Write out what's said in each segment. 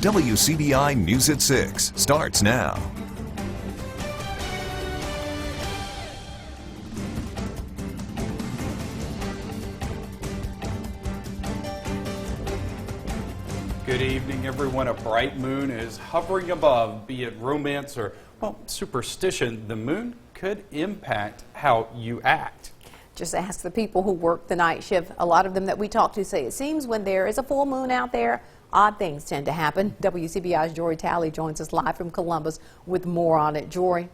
WCBI News at 6 starts now. Good evening, everyone. A bright moon is hovering above. Be it romance or, well, superstition, the moon could impact how you act. Just ask the people who work the night shift. A lot of them that we talk to say it seems when there is a full moon out there, odd things tend to happen. WCBI's Jory Talley joins us live from Columbus with more on it. Jory.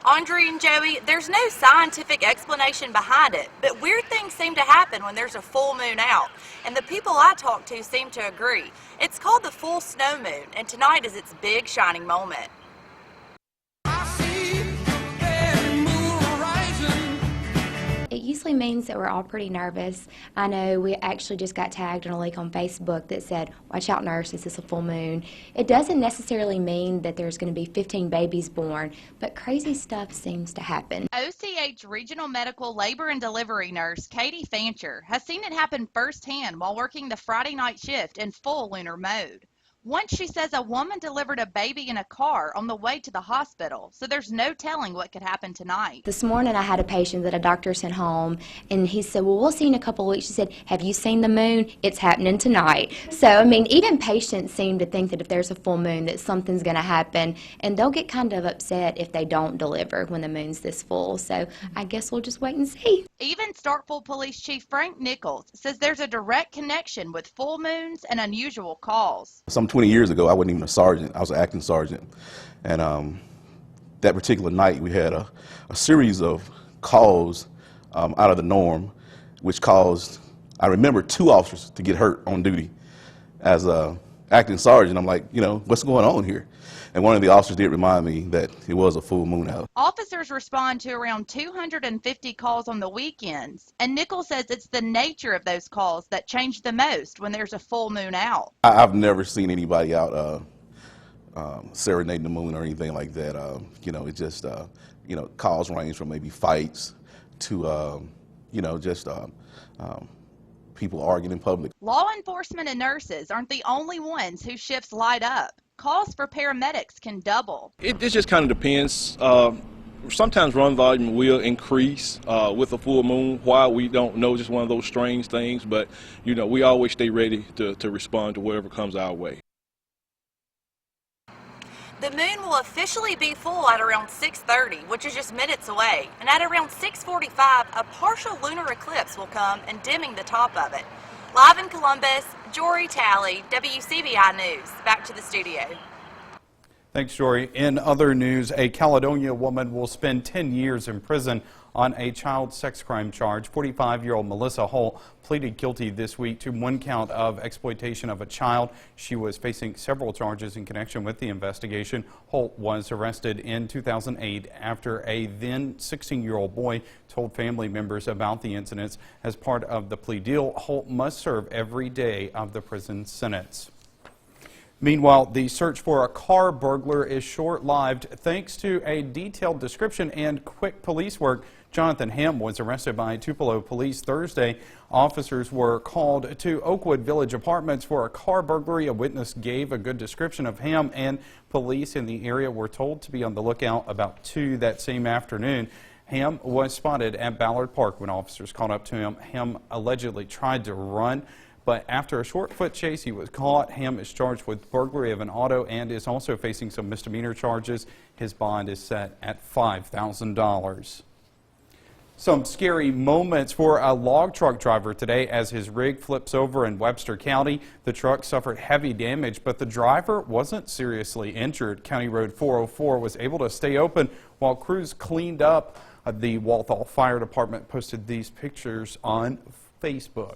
Andre and Joey, there's no scientific explanation behind it, but weird things seem to happen when there's a full moon out. And the people I talk to seem to agree. It's called the full snow moon, and tonight is its big shining moment. It usually means that we're all pretty nervous. I know we actually just got tagged on a link on Facebook that said, "Watch out, nurses, it's a full moon." It doesn't necessarily mean that there's going to be 15 babies born, but crazy stuff seems to happen. OCH Regional Medical Labor and Delivery Nurse Katie Fancher has seen it happen firsthand while working the Friday night shift in full lunar mode. Once she says a woman delivered a baby in a car on the way to the hospital, so there's no telling what could happen tonight. This morning I had a patient that a doctor sent home, and he said, "Well, we'll see in a couple of weeks." She said, "Have you seen the moon? It's happening tonight." So, I mean, even patients seem to think that if there's a full moon that something's going to happen, and they'll get kind of upset if they don't deliver when the moon's this full. So I guess we'll just wait and see. Even Starkville Police Chief Frank Nichols says there's a direct connection with full moons and unusual calls. Some 20 years ago, I wasn't even a sergeant. I was an acting sergeant. And that particular night, we had a series of calls out of the norm, which caused, I remember, 2 officers to get hurt on duty. As an acting sergeant, I'm like, what's going on here? And one of the officers did remind me that it was a full moon out. Officers respond to around 250 calls on the weekends, and Nichols says it's the nature of those calls that change the most when there's a full moon out. I've never seen anybody out serenading the moon or anything like that. It just, calls range from maybe fights to, people arguing in public. Law enforcement and nurses aren't the only ones whose shifts light up. Calls for paramedics can double. It just kind of depends. Sometimes run volume will increase with a full moon. Why, we don't know, just one of those strange things, but we always stay ready to respond to whatever comes our way. The moon will officially be full at around 6:30, which is just minutes away. And at around 6:45, a partial lunar eclipse will come and dimming the top of it. Live in Columbus, Jory Talley, WCBI News. Back to the studio. Thanks, Jory. In other news, a Caledonia woman will spend 10 years in prison on a child sex crime charge. 45-year-old Melissa Holt pleaded guilty this week to 1 count of exploitation of a child. She was facing several charges in connection with the investigation. Holt was arrested in 2008 after a then 16-year-old boy told family members about the incidents. As part of the plea deal, Holt must serve every day of the prison sentence. Meanwhile, the search for a car burglar is short-lived thanks to a detailed description and quick police work. Jonathan Ham was arrested by Tupelo police Thursday. Officers were called to Oakwood Village Apartments for a car burglary. A witness gave a good description of Ham, and police in the area were told to be on the lookout about 2 that same afternoon. Ham was spotted at Ballard Park when officers caught up to him. Ham allegedly tried to run, but after a short foot chase, he was caught. Ham is charged with burglary of an auto and is also facing some misdemeanor charges. His bond is set at $5,000. Some scary moments for a log truck driver today as his rig flips over in Webster County. The truck suffered heavy damage, but the driver wasn't seriously injured. County Road 404 was able to stay open while crews cleaned up. The Walthall Fire Department posted these pictures on Facebook.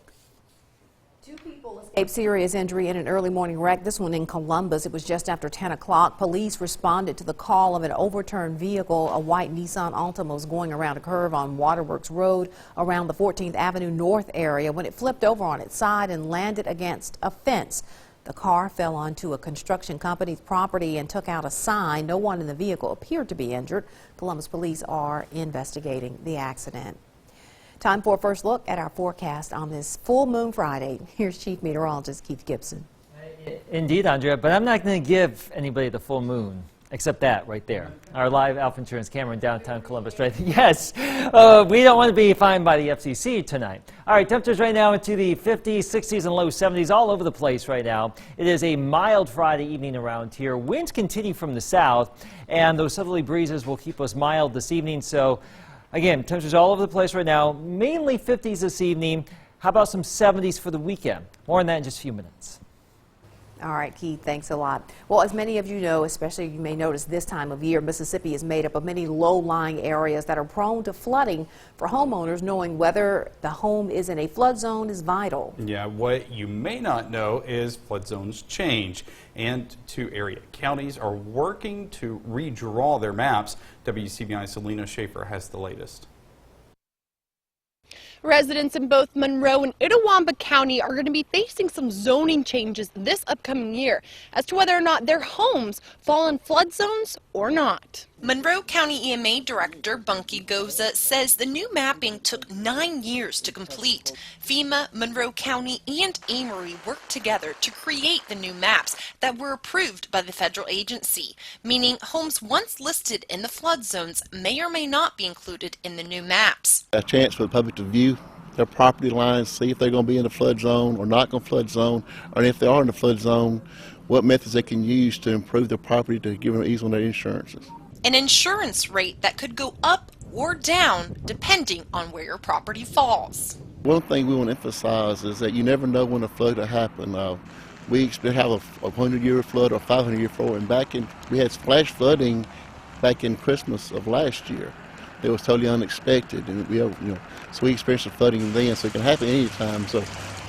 2 people escaped serious injury in an early morning wreck. This one in Columbus. It was just after 10 o'clock. Police responded to the call of an overturned vehicle. A white Nissan Altima was going around a curve on Waterworks Road around the 14th Avenue North area when it flipped over on its side and landed against a fence. The car fell onto a construction company's property and took out a sign. No one in the vehicle appeared to be injured. Columbus police are investigating the accident. Time for a first look at our forecast on this full moon Friday. Here's Chief Meteorologist Keith Gibson. Indeed, Andrea, but I'm not going to give anybody the full moon, except that right there. Our live Alpha Insurance camera in downtown Columbus, right? Yes, we don't want to be fined by the FCC tonight. All right, temperatures right now into the 50s, 60s, and low 70s all over the place right now. It is a mild Friday evening around here. Winds continue from the south, and those southerly breezes will keep us mild this evening. So, again, temperatures all over the place right now, mainly 50s this evening. How about some 70s for the weekend? More on that in just a few minutes. All right, Keith, thanks a lot. Well, as many of you know, especially you may notice this time of year, Mississippi is made up of many low-lying areas that are prone to flooding. For homeowners, knowing whether the home is in a flood zone is vital. Yeah, what you may not know is flood zones change, and two area counties are working to redraw their maps. WCBI Selena Schaefer has the latest. Residents in both Monroe and Itawamba County are going to be facing some zoning changes this upcoming year as to whether or not their homes fall in flood zones or not. Monroe County EMA Director Bunky Goza says the new mapping took 9 years to complete. FEMA, Monroe County, and Amory worked together to create the new maps that were approved by the federal agency, meaning homes once listed in the flood zones may or may not be included in the new maps. A chance for the public to view their property lines, see if they're going to be in the flood zone or not going to flood zone, or if they are in the flood zone, what methods they can use to improve their property to give them ease on their insurances. An insurance rate that could go up or down depending on where your property falls. One thing we want to emphasize is that you never know when a flood will happen. We have a 100-year flood or 500-year flood, and we had flash flooding back in Christmas of last year. It was totally unexpected, and so we experienced the flooding then, so it can happen anytime. So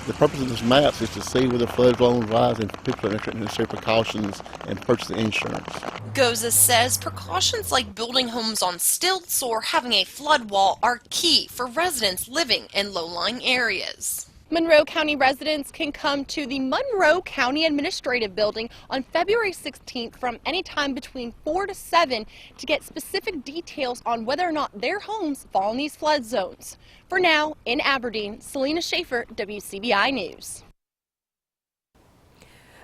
the purpose of this maps is to see where the flood zones rise and people are necessary precautions and purchase the insurance. Goza says precautions like building homes on stilts or having a flood wall are key for residents living in low-lying areas. Monroe County residents can come to the Monroe County Administrative Building on February 16th from any time between 4 to 7 to get specific details on whether or not their homes fall in these flood zones. For now, in Aberdeen, Selena Schaefer, WCBI News.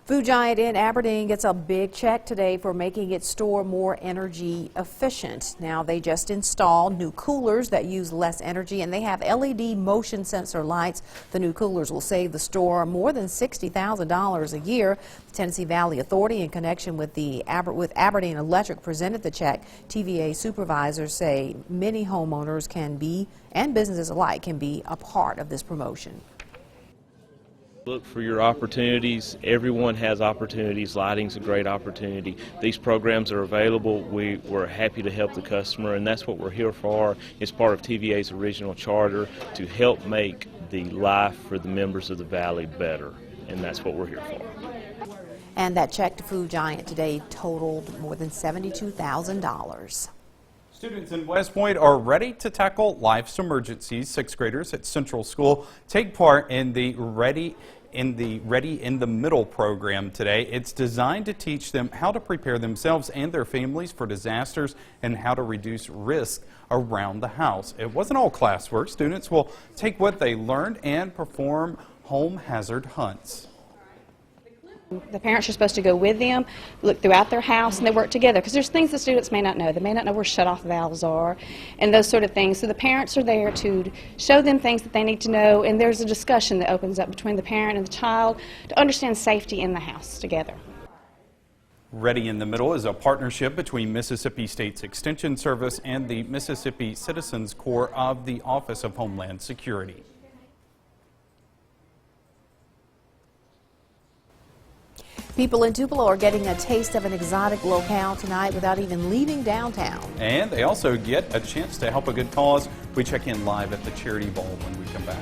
Food giant in Aberdeen gets a big check today for making its store more energy efficient. Now they just installed new coolers that use less energy, and they have LED motion sensor lights. The new coolers will save the store more than $60,000 a year. The Tennessee Valley Authority, in connection with Aberdeen Electric, presented the check. TVA supervisors say many homeowners can be, and businesses alike, can be a part of this promotion. Look for your opportunities. Everyone has opportunities. Lighting's a great opportunity. These programs are available. We're happy to help the customer, and that's what we're here for. It's part of TVA's original charter to help make the life for the members of the Valley better, and that's what we're here for. And that check to Food Giant today totaled more than $72,000. Students in West Point are ready to tackle life's emergencies. Sixth graders at Central School take part in the Ready in the Middle program today. It's designed to teach them how to prepare themselves and their families for disasters and how to reduce risk around the house. It wasn't all classwork. Students will take what they learned and perform home hazard hunts. The parents are supposed to go with them, look throughout their house, and they work together because there's things the students may not know. They may not know where shut-off valves are and those sort of things. So the parents are there to show them things that they need to know, and there's a discussion that opens up between the parent and the child to understand safety in the house together. Ready in the Middle is a partnership between Mississippi State's Extension Service and the Mississippi Citizens Corps of the Office of Homeland Security. People in Tupelo are getting a taste of an exotic locale tonight without even leaving downtown. And they also get a chance to help a good cause. We check in live at the Charity Bowl when we come back.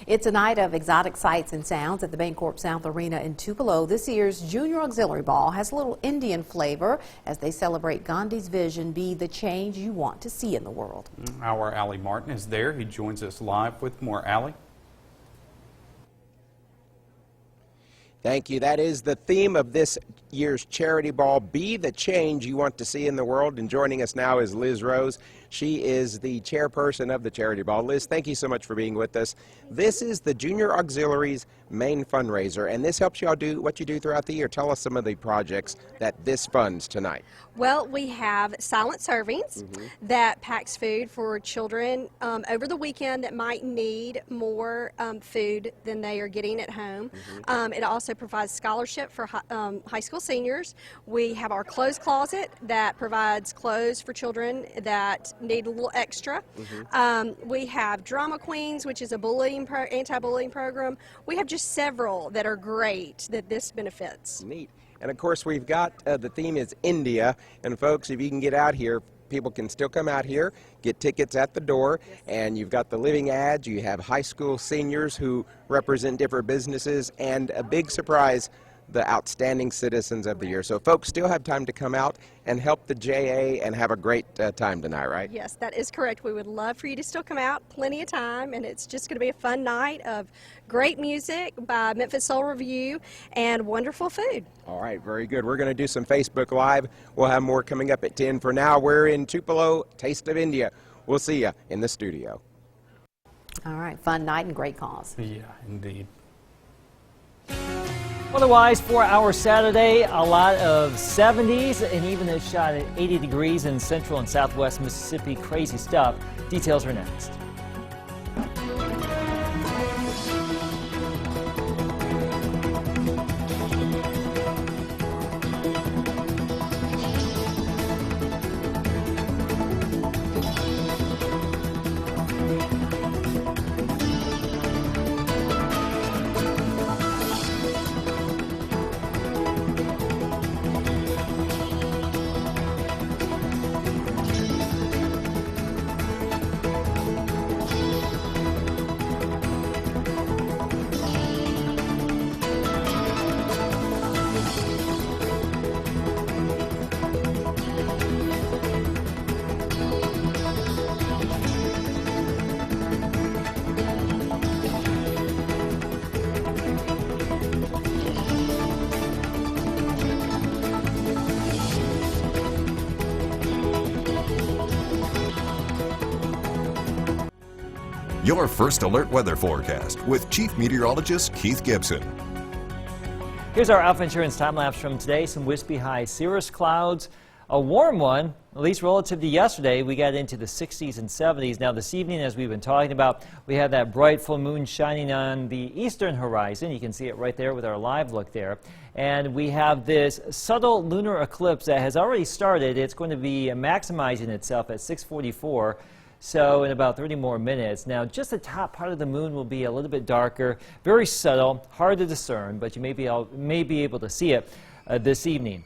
It's a night of exotic sights and sounds at the Bancorp South Arena in Tupelo. This year's Junior Auxiliary Ball has a little Indian flavor as they celebrate Gandhi's vision, be the change you want to see in the world. Our Allie Martin is there. He joins us live with more. Allie? Thank you. That is the theme of this year's Charity Ball, Be the Change You Want to See in the World. And joining us now is Liz Rose. She is the chairperson of the Charity Ball. Liz, thank you so much for being with us. This is the Junior Auxiliary's main fundraiser, and this helps y'all do what you do throughout the year. Tell us some of the projects that this funds tonight. Well, we have Silent Servings that packs food for children over the weekend that might need more food than they are getting at home. It also provides scholarship for high school seniors. We have our clothes closet that provides clothes for children that need a little extra. We have Drama Queens, which is a anti-bullying program. We have just several that are great that this benefits. Neat. And of course, we've got the theme is India. And folks, if you can get out here, people can still come out here, get tickets at the door, and you've got the living ads. You have high school seniors who represent different businesses, and a big surprise, the Outstanding Citizens of the Year. So folks still have time to come out and help the JA and have a great time tonight, right? Yes, that is correct. We would love for you to still come out, plenty of time, and it's just going to be a fun night of great music by Memphis Soul Review and wonderful food. All right, very good. We're going to do some Facebook Live. We'll have more coming up at 10. For now, we're in Tupelo, Taste of India. We'll see you in the studio. All right, fun night and great cause. Yeah, indeed. Otherwise, for our Saturday, a lot of 70s and even a shot at 80 degrees in central and southwest Mississippi. Crazy stuff. Details are next. Your first alert weather forecast with Chief Meteorologist Keith Gibson. Here's our Alpha Insurance time lapse from today. Some wispy high cirrus clouds. A warm one, at least relative to yesterday. We got into the 60s and 70s. Now this evening, as we've been talking about, we have that bright full moon shining on the eastern horizon. You can see it right there with our live look there. And we have this subtle lunar eclipse that has already started. It's going to be maximizing itself at 6:44. So in about 30 more minutes. Now just the top part of the moon will be a little bit darker, very subtle, hard to discern, but you may be able to see it this evening.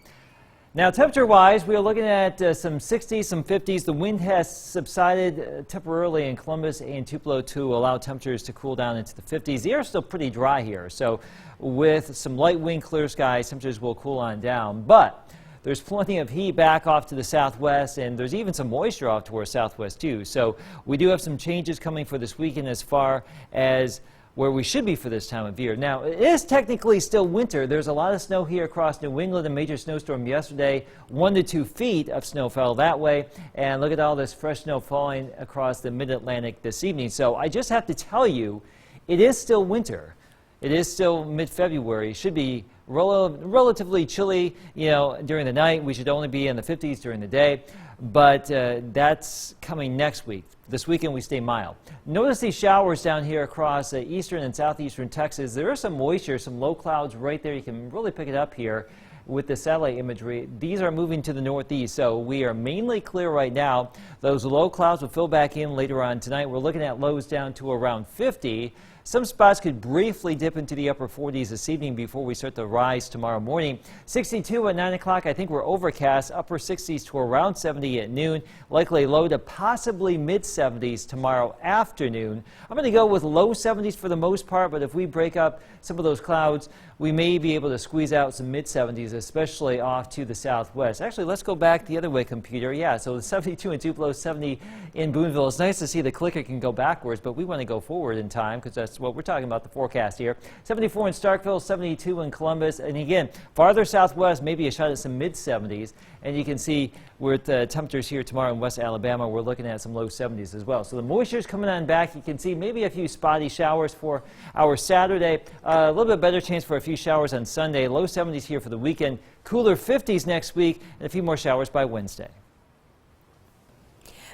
Now temperature-wise, we are looking at some 60s, some 50s. The wind has subsided temporarily in Columbus and Tupelo to allow temperatures to cool down into the 50s. The air is still pretty dry here, so with some light wind, clear skies, temperatures will cool on down. But there's plenty of heat back off to the southwest, and there's even some moisture off towards southwest too. So we do have some changes coming for this weekend as far as where we should be for this time of year. Now, it is technically still winter. There's a lot of snow here across New England. A major snowstorm yesterday, 1 to 2 feet of snow fell that way. And look at all this fresh snow falling across the mid-Atlantic this evening. So I just have to tell you, it is still winter. It is still mid-February. It should be relatively chilly, during the night. We should only be in the 50s during the day, but that's coming next week. This weekend we stay mild. Notice these showers down here across eastern and southeastern Texas. There is some moisture, some low clouds right there. You can really pick it up here with the satellite imagery. These are moving to the northeast, so we are mainly clear right now. Those low clouds will fill back in later on tonight. We're looking at lows down to around 50. Some spots could briefly dip into the upper 40s this evening before we start to rise tomorrow morning. 62 at 9 o'clock. I think we're overcast. Upper 60s to around 70 at noon. Likely low to possibly mid 70s tomorrow afternoon. I'm going to go with low 70s for the most part, but if we break up some of those clouds, we may be able to squeeze out some mid 70s, especially off to the southwest. Actually, let's go back the other way, computer. Yeah, so 72 in Tupelo, 70 in Boonville. It's nice to see the clicker can go backwards, but we want to go forward in time because that's That's what we're talking about, the forecast here. 74 in Starkville, 72 in Columbus. And again, farther southwest, maybe a shot at some mid-70s. And you can see with the temperatures here tomorrow in West Alabama, we're looking at some low 70s as well. So the moisture's coming on back. You can see maybe a few spotty showers for our Saturday. A little bit better chance for a few showers on Sunday. Low 70s here for the weekend. Cooler 50s next week and a few more showers by Wednesday.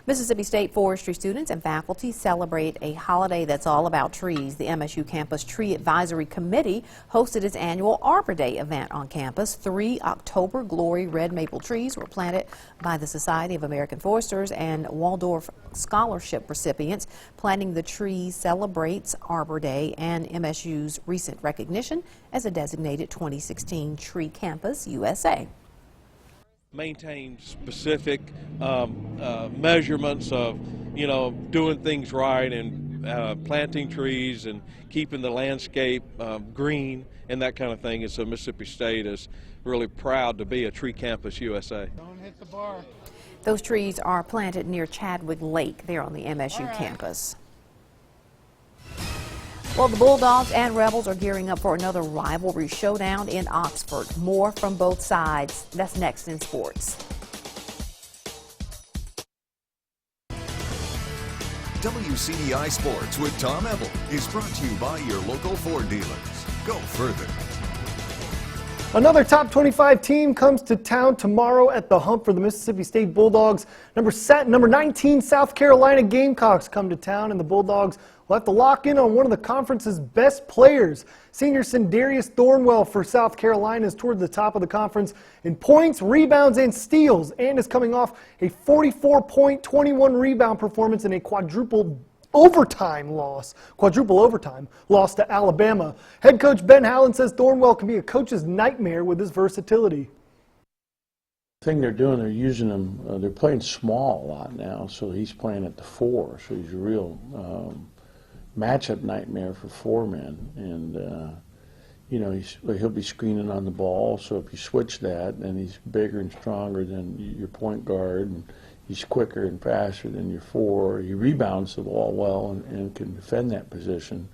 Mississippi State forestry students and faculty celebrate a holiday that's all about trees. The MSU Campus Tree Advisory Committee hosted its annual Arbor Day event on campus. 3 October Glory red maple trees were planted by the Society of American Foresters and Waldorf Scholarship recipients. Planting the trees celebrates Arbor Day and MSU's recent recognition as a designated 2016 Tree Campus USA. Maintain specific measurements of, doing things right and planting trees and keeping the landscape green and that kind of thing. And so Mississippi State is really proud to be a Tree Campus USA. Don't hit the bar. Those trees are planted near Chadwick Lake there on the MSU campus. Well, the Bulldogs and Rebels are gearing up for another rivalry showdown in Oxford. More from both sides. That's next in sports. WCDI Sports with Tom Ebel is brought to you by your local Ford dealers. Go further. Another top 25 team comes to town tomorrow at the Hump for the Mississippi State Bulldogs. Number 19 South Carolina Gamecocks come to town, and the Bulldogs will have to lock in on one of the conference's best players. Senior Sindarius Thornwell for South Carolina is toward the top of the conference in points, rebounds, and steals, and is coming off a 44-point, 21-rebound performance in a quadruple overtime loss to Alabama. Head coach Ben Howland says Thornwell can be a coach's nightmare with his versatility. The thing they're doing, they're using him, they're playing small a lot now, so he's playing at the 4, so he's a real matchup nightmare for 4 men. And he'll be screening on the ball, so if you switch that, then he's bigger and stronger than your point guard, and he's quicker and faster than your 4. He rebounds the ball well and can defend that position.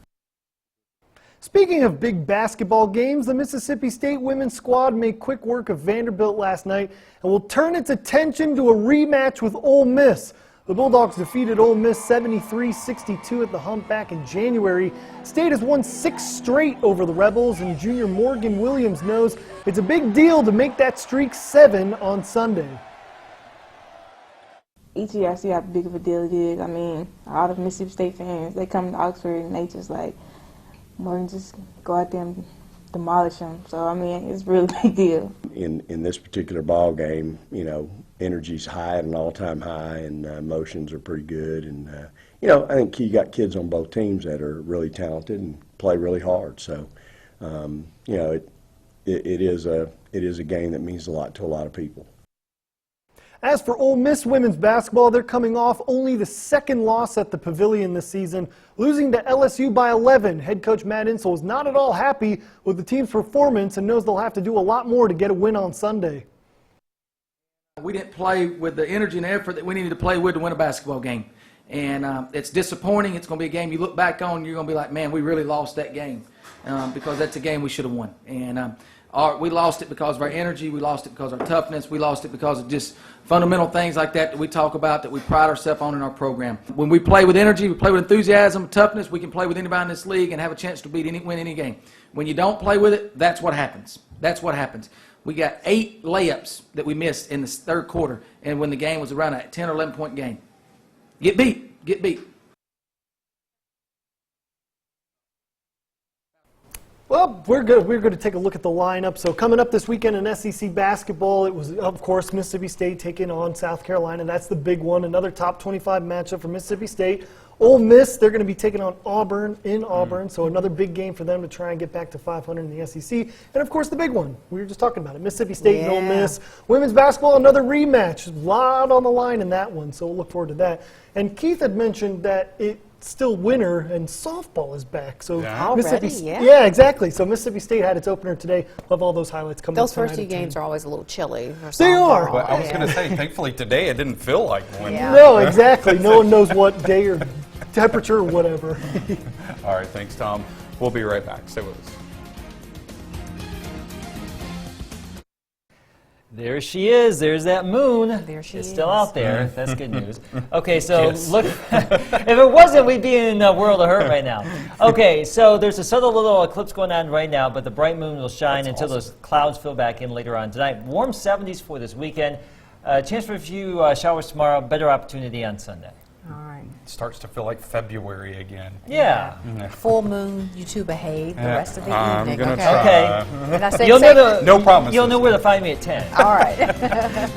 Speaking of big basketball games, the Mississippi State women's squad made quick work of Vanderbilt last night and will turn its attention to a rematch with Ole Miss. The Bulldogs defeated Ole Miss 73-62 at the Hump back in January. State has won 6 straight over the Rebels, and junior Morgan Williams knows it's a big deal to make that streak 7 on Sunday. Each year I see how big of a deal it is. I mean, all the Mississippi State fans, they come to Oxford and they just like, Morgan, just go out there and demolish them. So, I mean, it's a really big deal. In this particular ball game, energy's high at an all-time high, and emotions are pretty good. And, I think you got kids on both teams that are really talented and play really hard. So, it is a game that means a lot to a lot of people. As for Ole Miss women's basketball, they're coming off only the 2nd loss at the Pavilion this season, losing to LSU by 11. Head coach Matt Insell is not at all happy with the team's performance and knows they'll have to do a lot more to get a win on Sunday. We didn't play with the energy and effort that we needed to play with to win a basketball game. And it's disappointing. It's going to be a game you look back on, you're going to be like, man, we really lost that game because that's a game we should have won. And we lost it because of our energy. We lost it because of our toughness. We lost it because of just fundamental things like that we talk about, that we pride ourselves on in our program. When we play with energy, we play with enthusiasm, toughness, we can play with anybody in this league and have a chance to win any game. When you don't play with it, that's what happens. That's what happens. We got 8 layups that we missed in the 3rd quarter, and when the game was around a 10 or 11-point game. Get beat. Get beat. Well, we're going to take a look at the lineup. So coming up this weekend in SEC basketball, it was, of course, Mississippi State taking on South Carolina. That's the big one. Another top 25 matchup for Mississippi State. Ole Miss, they're going to be taking on Auburn in Auburn. So another big game for them to try and get back to 500 in the SEC. And, of course, the big one. We were just talking about it. Mississippi State and Ole Miss. Women's basketball, another rematch. A lot on the line in that one. So we'll look forward to that. And Keith had mentioned that it's still winter and softball is back. So Already, yeah, exactly. So Mississippi State had its opener today. Love all those highlights coming up. Those first 2 games are always a little chilly. They are. Well, I was going to say, thankfully today it didn't feel like winter. No, exactly. No one knows what day or temperature or whatever. All right, thanks, Tom. We'll be right back. Stay with us. There she is. There's that moon. There she It's is. still out there. That's good news. Okay, so look, if it wasn't, we'd be in a world of hurt right now. Okay, so there's a subtle little eclipse going on right now, but the bright moon will shine until those clouds fill back in later on tonight. Warm 70s for this weekend. Chance for a few showers tomorrow. Better opportunity on Sunday. All right. It starts to feel like February again. Yeah. Full moon, you two behave the rest of the I'm evening. gonna okay. try. Okay. Did I say You'll know safe? the, No promises. You'll know where to find me at 10. All right. Thanks.